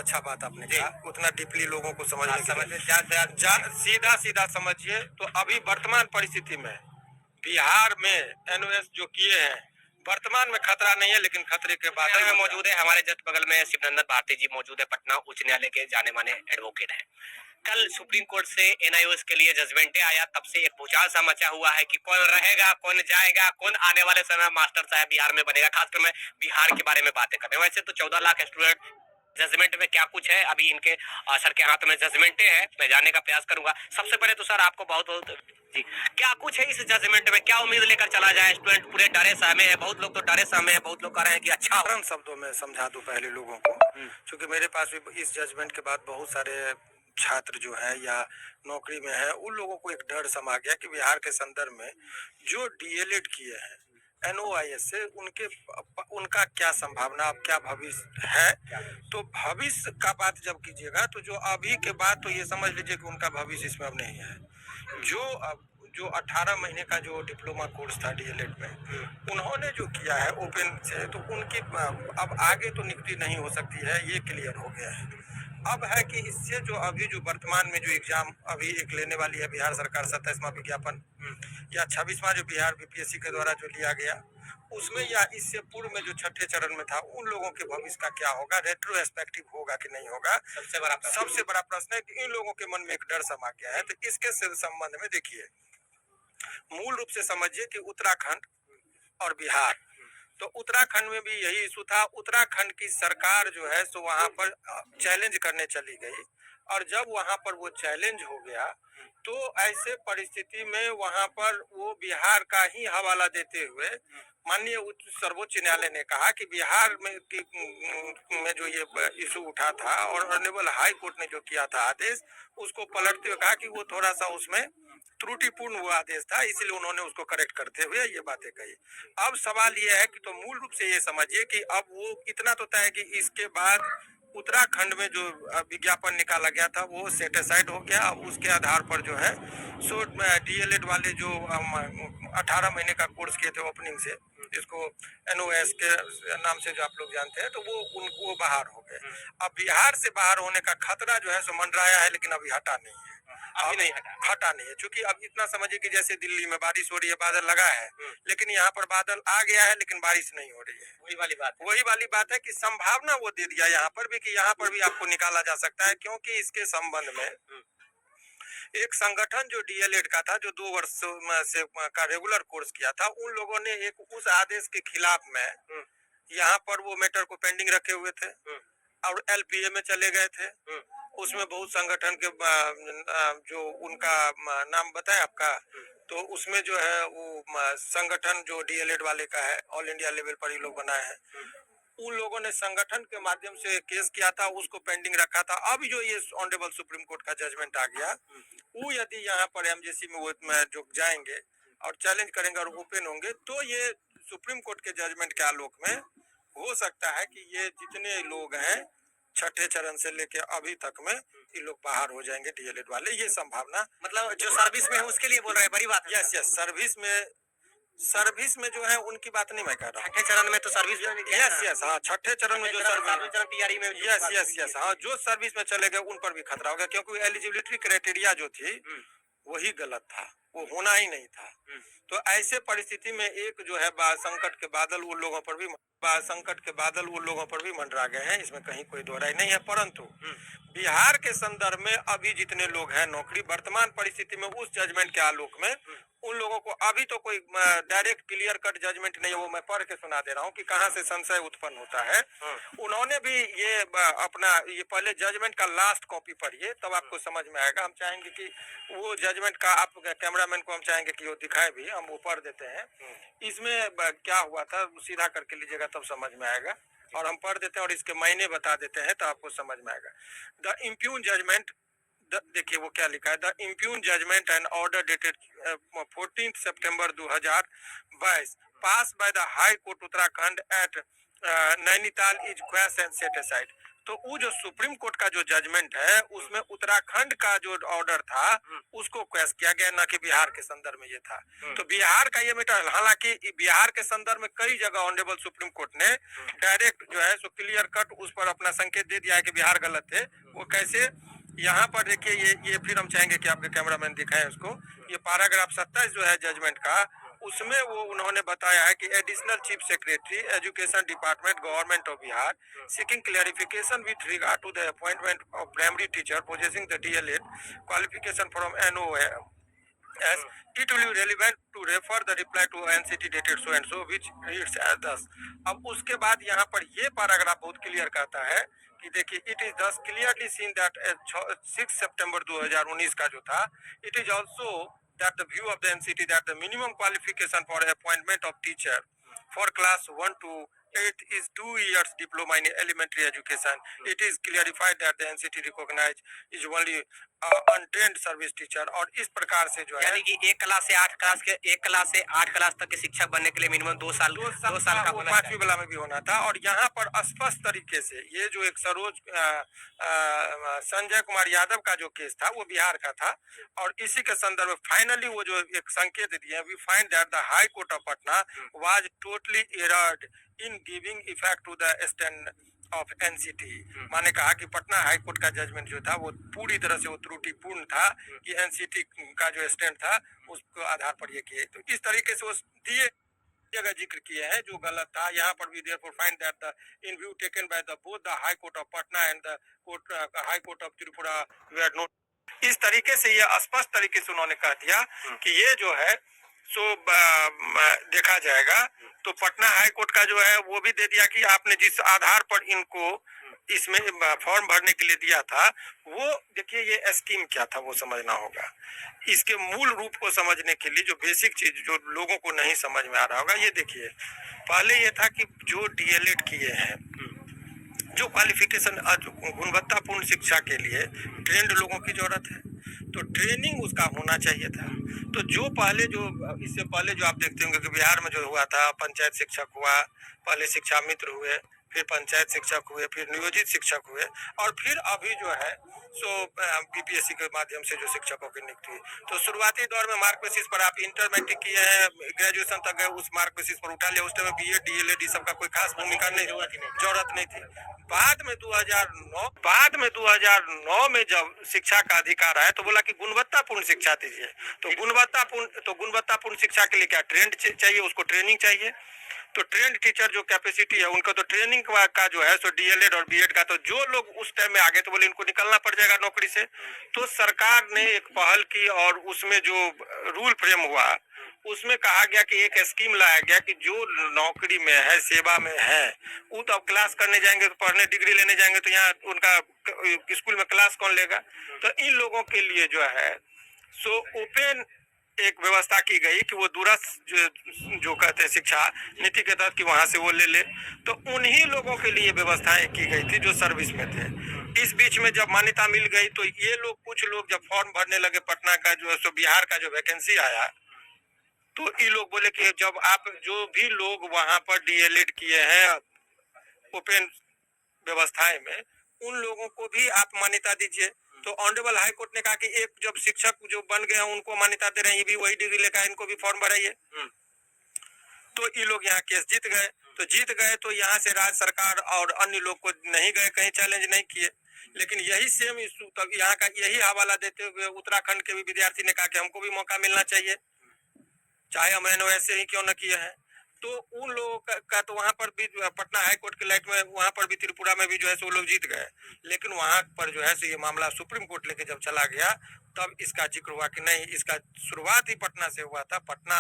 अच्छा बात आपने कहा, उतना डीपली लोगों को समझने सीधा सीधा समझिए तो अभी वर्तमान परिस्थिति में बिहार में एनओएस जो किए हैं, वर्तमान में खतरा नहीं है, लेकिन खतरे के बादल में मौजूद है। हमारे जस्ट बगल में शिवनंदन भारती जी मौजूद है, पटना उच्च न्यायालय के जाने माने एडवोकेट हैं। कल सुप्रीम कोर्ट से एनआईओएस के लिए जजमेंटे आया, तब से एक भूचाल सा मचा हुआ है कि कौन रहेगा, कौन जाएगा, कौन आने वाले समय मास्टर साहब बिहार में बनेगा। खासकर मैं बिहार के बारे में बातें कर रहे हैं। वैसे तो 14 लाख स्टूडेंट जजमेंट में क्या कुछ है, अभी इनके सर के हाथ में जजमेंटे हैं, मैं जानने का प्रयास करूंगा। सबसे पहले तो सर आपको बहुत बहुत जी, क्या कुछ है इस जजमेंट में, क्या उम्मीद लेकर चला जाए? स्टूडेंट पूरे डरे सहमे है, बहुत लोग तो डरे सहमे है, बहुत लोग कह रहे हैं कि अच्छा। सरल शब्दों में समझा दूं पहले लोगों को, क्योंकि मेरे पास भी इस जजमेंट के बाद बहुत सारे छात्र जो है या नौकरी में है, उन लोगों को एक डर समा गया कि बिहार के संदर्भ में जो डीएलएड किए हैं एनओआईएस से उनका क्या संभावना, अब क्या भविष्य है। तो भविष्य का बात जब कीजिएगा तो जो अभी के बाद तो ये समझ लीजिए कि उनका भविष्य इसमें अब नहीं है। जो 18 महीने का जो डिप्लोमा कोर्स था डीएलएड में, उन्होंने जो किया है ओपन से, तो उनकी अब आगे तो नियुक्ति नहीं हो सकती है, ये क्लियर हो गया है। अब है कि इससे जो अभी जो वर्तमान में जो एग्जाम अभी एक लेने वाली है बिहार सरकार 27वां विज्ञापन या 26वां जो बिहार बीपीएससी के द्वारा जो लिया गया, उसमें या इससे पूर्व में जो छठे चरण में था, उन लोगों के भविष्य का क्या होगा, रेट्रोस्पेक्टिव होगा कि नहीं होगा, सबसे बड़ा प्रश्न है कि इन लोगों के मन में एक डर समा गया है। तो इसके संबंध में देखिए, मूल रूप से समझिए कि उत्तराखंड और बिहार, तो उत्तराखंड में भी यही इशू था। उत्तराखंड की सरकार जो है सो वहां पर चैलेंज करने चली गई, और जब वहां पर वो चैलेंज हो गया तो ऐसे परिस्थिति में वहां पर वो बिहार का ही हवाला देते हुए माननीय सर्वोच्च न्यायालय ने कहा कि बिहार में जो ये इशू उठा था और ऑनरेबल हाई कोर्ट ने जो किया था आदेश, उसको पलटते हुए कहा कि वो थोड़ा सा उसमें त्रुटिपूर्ण वो आदेश था, इसलिए उन्होंने उसको करेक्ट करते हुए ये बातें कही। अब सवाल ये है कि तो मूल रूप से ये समझिए कि अब वो इतना तो तय है कि इसके बाद उत्तराखंड में जो विज्ञापन निकाला गया था वो सेटिस्फाइड हो गया। अब उसके आधार पर जो है सो डीएलएड वाले जो 18 महीने का कोर्स किए थे ओपनिंग से, जिसको एनओएस के नाम से जो आप लोग जानते हैं, तो वो बाहर हो गए। अब बिहार से बाहर होने का खतरा जो है सो मंडराया है, लेकिन अभी हटा नहीं है। अभी नहीं हटा नहीं है, क्योंकि अब इतना समझिए कि जैसे दिल्ली में बारिश हो रही है, बादल लगा है, लेकिन यहाँ पर बादल आ गया है लेकिन बारिश नहीं हो रही है। वही वाली बात है कि संभावना वो दे दिया यहाँ पर भी कि यहाँ पर भी आपको निकाला जा सकता है, क्योंकि इसके संबंध में एक संगठन जो डीएलएड का था, जो 2 वर्ष से का रेगुलर कोर्स किया था, उन लोगों ने एक उस आदेश के खिलाफ में यहाँ पर वो मैटर को पेंडिंग रखे हुए थे और एलपीए में चले गए थे। उसमें बहुत संगठन के जो उनका नाम बताए आपका, तो उसमें जो है वो संगठन जो डीएलएड वाले का है, ऑल इंडिया लेवल पर ही लोग बनाए हैं, उन लोगों ने संगठन के माध्यम से केस किया था, उसको पेंडिंग रखा था। अब जो ये ऑनरेबल सुप्रीम कोर्ट का जजमेंट आ गया, वो यदि यहाँ पर एमजेसी में वो जो जाएंगे और चैलेंज करेंगे और ओपन होंगे, तो ये सुप्रीम कोर्ट के जजमेंट के आलोक में हो सकता है कि ये जितने लोग हैं छठे चरण से लेके अभी तक में ये लोग बाहर हो जाएंगे डीएलएड वाले, ये संभावना। मतलब जो सर्विस में है उसके लिए बोल रहे हैं, बड़ी बात है। यस, सर्विस में जो है उनकी बात नहीं मैं कर रहा हूँ। छठे चरण में तो सर्विस यस, हाँ, छठे चरण में जो सर्विस टीआरई में यस, हाँ, जो सर्विस में चले गए उन पर भी खतरा हो गया, क्योंकि एलिजिबिलिटी क्राइटेरिया जो थी वही गलत था, वो होना ही नहीं था। तो ऐसे परिस्थिति में एक जो है संकट के बादल उन लोगों पर भी मंडरा गए हैं, इसमें कहीं कोई दोहराई नहीं है। परंतु बिहार के संदर्भ में अभी जितने लोग हैं नौकरी, वर्तमान परिस्थिति में उस जजमेंट के आलोक में उन लोगों को अभी तो कोई डायरेक्ट क्लियर कट जजमेंट नहीं है, वो मैं पढ़ के सुना दे रहा हूँ कि कहाँ से संशय उत्पन्न होता है। उन्होंने भी ये अपना ये पहले जजमेंट का लास्ट कॉपी पढ़िए, तब आपको समझ में आएगा। हम चाहेंगे कि वो जजमेंट का, आप कैमरामैन को हम चाहेंगे कि वो दिखाए भी, हम वो पढ़ देते हैं। इसमें क्या हुआ था सीधा करके लीजिएगा तब समझ में आएगा, और हम पढ़ देते हैं और इसके मायने बता देते हैं तो आपको समझ में आएगा। द इम्प्यून जजमेंट, देखिए वो क्या लिखा है, the impugned judgment and order dated 14 September 2022 passed by the high court Uttarakhand at Nainital is quashed and set aside. तो वो जो सुप्रीम कोर्ट का जो जजमेंट है उसमें उत्तराखंड का जो ऑर्डर था उसको क्वेश्चन किया गया, न कि बिहार के संदर्भ में ये था। तो बिहार का ये मैटर, हालांकि बिहार के संदर्भ में कई जगह ऑनरेबल सुप्रीम कोर्ट ने डायरेक्ट जो है सो क्लियर कट उस पर अपना संकेत दे दिया है कि बिहार गलत थे। वो कैसे, यहाँ पर देखिए, ये फिर हम चाहेंगे कि आपके कैमरामैन दिखाएं उसको। ये पैराग्राफ 27 जो है जजमेंट का, उसमें वो उन्होंने बताया है कि additional chief secretary education department government of Bihar seeking clarification with regard to the appointment of primary teacher possessing the DLED qualification from NOS, it will be relevant to refer the reply to NCT dated so and so which reads as thus। अब उसके बाद यहाँ पर ये paragraph बहुत clear कहता है कि देखिए, इट इज दस क्लियरली सीन दैट 6 सितंबर 2019 का जो था, it is also that the view of the NCT that the minimum qualification for appointment of teacher for class 1 to 8 is 2 years diploma in elementary education। It is clarified that the NCT recognize is only untrained service teacher। और इस प्रकार से जो है, यानी कि 1 class से 8 class के 1 क्लास से 8 क्लास तक के शिक्षक बनने के लिए मिनिमम 2 साल का होना, 5वीं वाला में भी होना था। और यहाँ पर स्पष्ट तरीके से ये जो एक सरोज संजय कुमार यादव का जो केस था वो बिहार का था, और इसी के संदर्भ में फाइनली वो जो एक संकेत दिए, we find that the high court of Patna was totally erred in giving effect to the stand of NCT. माने कहा कि पटना हाई कोर्ट का जजमेंट जो था वो पूरी तरह से वो त्रुटिपूर्ण था कि एनसीटी का जो स्टैंड था उसको आधार पर ये किए। तो इस तरीके से वो दिए जगह जिक्र किए हैं जो गलत था। यहाँ पर भी therefore find that the in view taken by the both the high court of Patna and the high court of Tripura were not. इस तरीके से ये स्पष्ट तरीके से उन्होंने कह दिया कि ये जो है सो देखा जाएगा। तो पटना हाई कोर्ट का जो है वो भी दे दिया कि आपने जिस आधार पर इनको इसमें फॉर्म भरने के लिए दिया था, वो देखिए ये स्कीम क्या था वो समझना होगा। इसके मूल रूप को समझने के लिए जो बेसिक चीज जो लोगों को नहीं समझ में आ रहा होगा, ये देखिए, पहले ये था कि जो डीएलएड किए हैं, जो क्वालिफिकेशन गुणवत्तापूर्ण शिक्षा के लिए ट्रेंड लोगों की जरूरत है, तो ट्रेनिंग उसका होना चाहिए था। तो जो पहले जो इससे पहले जो आप देखते होंगे कि बिहार में जो हुआ था, पंचायत शिक्षक हुआ, पहले शिक्षा मित्र हुए, फिर पंचायत शिक्षक हुए, फिर नियोजित शिक्षक हुए, और फिर अभी जो है सो बीपीएससी के माध्यम से जो शिक्षकों की नियुक्ति हुई। तो शुरुआती दौर में मार्क बेसिस पर आप इंटर मैट्रिक किए हैं, ग्रेजुएशन तक गए, उस मार्क बेसिस पर उठा लिया। उस टाइम बीएड डीएलएड सब का कोई खास भूमिका नहीं, जरूरत नहीं थी। बाद में 2009 में जब शिक्षा का अधिकार आया तो बोला कि गुणवत्तापूर्ण शिक्षा दीजिए। तो गुणवत्तापूर्ण शिक्षा के लिए क्या ट्रेंड चाहिए, उसको ट्रेनिंग चाहिए। तो ट्रेंड टीचर जो कैपेसिटी है उनका तो ट्रेनिंग का जो है सो डीएलएड और बीएड का, तो जो लोग उस टाइम में आगे तो बोले इनको निकलना पड़ जाएगा नौकरी से। तो सरकार ने एक पहल की और उसमें जो रूल फ्रेम हुआ उसमें कहा गया कि एक स्कीम लाया गया कि जो नौकरी में है, सेवा में है, वो तो अब क्लास करने जाएंगे, तो पढ़ने डिग्री लेने जाएंगे, तो यहाँ उनका स्कूल में क्लास कौन लेगा। तो इन लोगों के लिए जो है सो ओपन एक व्यवस्था की गई कि वो दूरस्थ जो कहते हैं शिक्षा नीति के तहत कि वहां से वो ले ले। तो उन्हीं लोगों के लिए व्यवस्थाएं की गई थी जो सर्विस में थे। इस बीच में जब मान्यता मिल गई तो ये लोग, कुछ लोग जब फॉर्म भरने लगे पटना का जो है सो बिहार का जो वैकेंसी आया, तो ये लोग बोले कि जब आप जो भी लोग वहां पर डीएलएड किए हैं ओपन व्यवस्थाएं में, उन लोगों को भी आप मान्यता दीजिए। तो ऑनरेबल हाई कोर्ट ने कहा कि एक जब शिक्षक जो बन गए हैं उनको मान्यता दे रहे हैं, ये भी वही डिग्री लेकर इनको भी फॉर्म भराइए। तो ये लोग यहाँ केस जीत गए। तो जीत गए तो यहाँ से राज्य सरकार और अन्य लोग को नहीं गए, कहीं चैलेंज नहीं किए। लेकिन यही सेम इशू तब यहाँ का यही हवाला देते हुए उत्तराखंड के भी विद्यार्थी ने कहा कि हमको भी मौका मिलना चाहिए, चाहे हम ऐसे ही क्यों न किए हैं। तो उन लोगों का तो वहां पर भी पटना हाई कोर्ट के लाइट में, वहां पर भी त्रिपुरा में भी जो है सो लोग जीत गए। लेकिन वहां पर जो है सो ये मामला सुप्रीम कोर्ट लेके जब चला गया तब इसका जिक्र हुआ कि नहीं, इसका शुरुआत ही पटना से हुआ था, पटना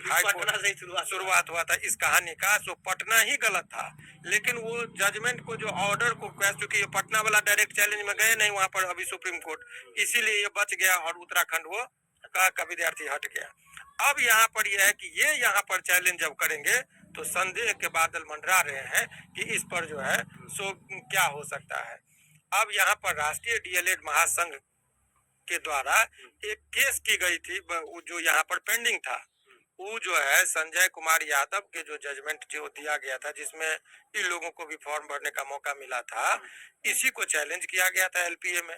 हाई कोर्ट से शुरुआत हुआ था इस कहानी का। सो पटना ही गलत था, लेकिन वो जजमेंट को जो ऑर्डर को क्योंकि ये पटना वाला डायरेक्ट चैलेंज में गए नहीं वहां पर अभी सुप्रीम कोर्ट, इसीलिए ये बच गया और उत्तराखंड वो का विद्यार्थी हट गया। अब यहाँ पर यह है कि ये यहाँ पर चैलेंज जब करेंगे तो संदेह के बादल मंडरा रहे हैं कि इस पर जो है सो क्या हो सकता है। अब यहाँ पर राष्ट्रीय डीएलएड महासंघ के द्वारा एक केस की गई थी जो यहाँ पर पेंडिंग था, वो जो है संजय कुमार यादव के जो जजमेंट जो दिया गया था, जिसमें इन लोगों को भी फॉर्म भरने का मौका मिला था, इसी को चैलेंज किया गया था एलपीए में।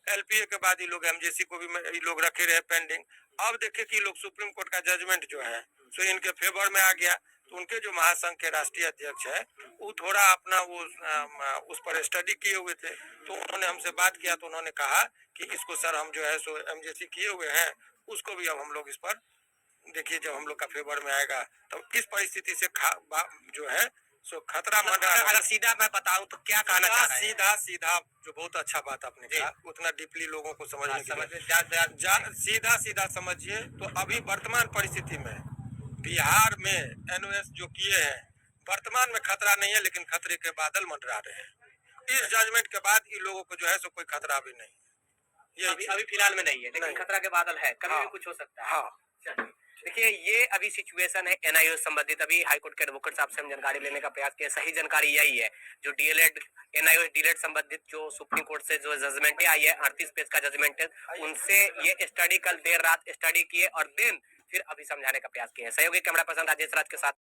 एलपीए के बाद ये लोग एमजेसी को भी ये लोग रखे रहे पेंडिंग। अब देखे कि लोग सुप्रीम कोर्ट का जजमेंट जो है सो इनके फेवर में आ गया, तो उनके जो महासंघ के राष्ट्रीय अध्यक्ष है वो थोड़ा अपना वो उस पर स्टडी किए हुए थे, तो उन्होंने हमसे बात किया, तो उन्होंने कहा कि इसको सर हम जो है सो एमजेसी किए हुए हैं, उसको भी अब हम लोग इस पर देखिए जब हम लोग का फेवर में आएगा तो इस परिस्थिति से जो है सो खतरा मंडरा। अगर सीधा मैं बताऊं तो क्या कहना चाह रहे हैं? सीधा सीधा जो बहुत अच्छा बात आपने कहा, उतना डीपली लोगों को समझने सीधा सीधा समझिए तो अभी वर्तमान परिस्थिति में बिहार में एनओएस जो किए हैं, वर्तमान में खतरा नहीं है, लेकिन खतरे के बादल मंडरा रहे हैं। इस जजमेंट के बाद इन लोगों को जो है सो कोई खतरा भी नहीं, ये अभी फिलहाल में नहीं है, लेकिन खतरा के बादल है, कभी भी कुछ हो सकता है। हाँ, देखिए ये अभी सिचुएशन है एनआईओ संबंधित। अभी हाईकोर्ट के एडवोकेट साहब से हम जानकारी लेने का प्रयास किया। सही जानकारी यही है, जो डीएलएड एनआईओ डीएलएड संबंधित जो सुप्रीम कोर्ट से जो जजमेंट आई है, 38 पेज का जजमेंट है, उनसे ये स्टडी कल देर रात स्टडी किए और देन फिर अभी समझाने का प्रयास किए। सहयोगी कैमरा पर्सन राजेश राज के साथ